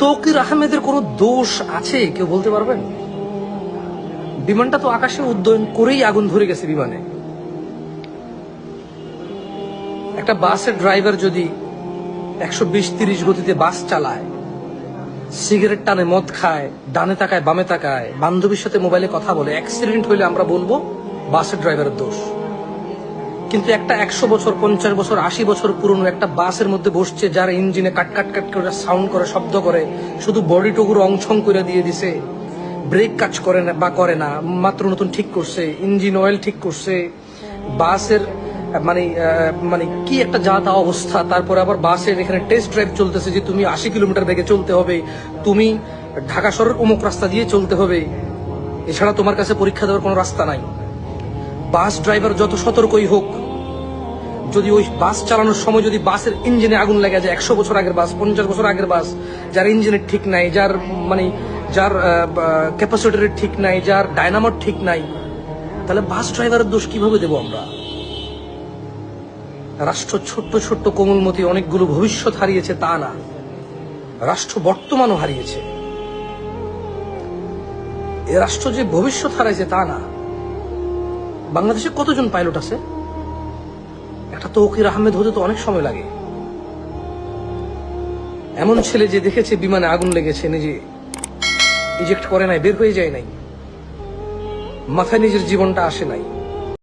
তৌকির আহমেদের কোনো দোষ আছে কেউ বলতে পারবেন? বিমানটা তো আকাশে উড্ডয়ন করেই আগুন ধরে গেছে বিমানে। একটা বাসের ড্রাইভার যদি 120-30 গতিতে বাস চালায়, সিগারেট টানে, মদ খায়, ডানে তাকায় বামে তাকায়, বান্ধবীর সাথে মোবাইলে কথা বলে, অ্যাক্সিডেন্ট হইলে আমরা বলবো বাসের ড্রাইভারের দোষ। কিন্তু একটা 100 বছর, 50 বছর, 80 বছর পুরনো একটা বাসের মধ্যে বসছে, যার ইঞ্জিনে কাট কাট কাট করে সাউন্ড করে, শব্দ করে, শুধু বডি টুকুর অংশং করে দিয়ে দিছে, ব্রেক কাজ করে না বা করে না, মাত্র নতুন ঠিক করছে, ইঞ্জিন অয়েল ঠিক করছে, বাসের মানে মানে কি একটা যা তা অবস্থা। তারপরে আবার বাসের এখানে টেস্ট ড্রাইভ চলতেছে যে তুমি 80 কিলোমিটার বেগে চলতে হবে, তুমি ঢাকা শহরের অমুক রাস্তা দিয়ে চলতে হবে, এছাড়া তোমার কাছে পরীক্ষা দেওয়ার কোনো রাস্তা নাই। বাস ড্রাইভার যত সতর্কই হোক, যদি ওই বাস চালানোর সময় যদি বাসের ইঞ্জিনে আগুন লেগে যায়, 100 বছর আগের বাস, 50 বছর আগের বাস, যার ইঞ্জিনের ঠিক নাই, যার যার ক্যাপাসিটরের ঠিক নাই, যার ডায়নামোর ঠিক নাই, তাহলে বাস ড্রাইভারের দোষ কিভাবে দেবো আমরা? রাষ্ট্র ছোট্ট ছোট্ট কোমলমতি অনেকগুলো ভবিষ্যৎ হারিয়েছে তা না, রাষ্ট্র বর্তমানও হারিয়েছে। এ রাষ্ট্র যে ভবিষ্যৎ হারাইছে তা না। বাংলাদেশে কতজন পাইলট আছে? একটা তৌকির আহমেদ হতে তো অনেক সময় লাগে। এমন ছেলে যে দেখেছে বিমানে আগুন লেগেছে, নিজে ইজেক্ট করে নাই, বের হয়ে যায় নাই, মাথায় নিজের জীবনটা আসে নাই।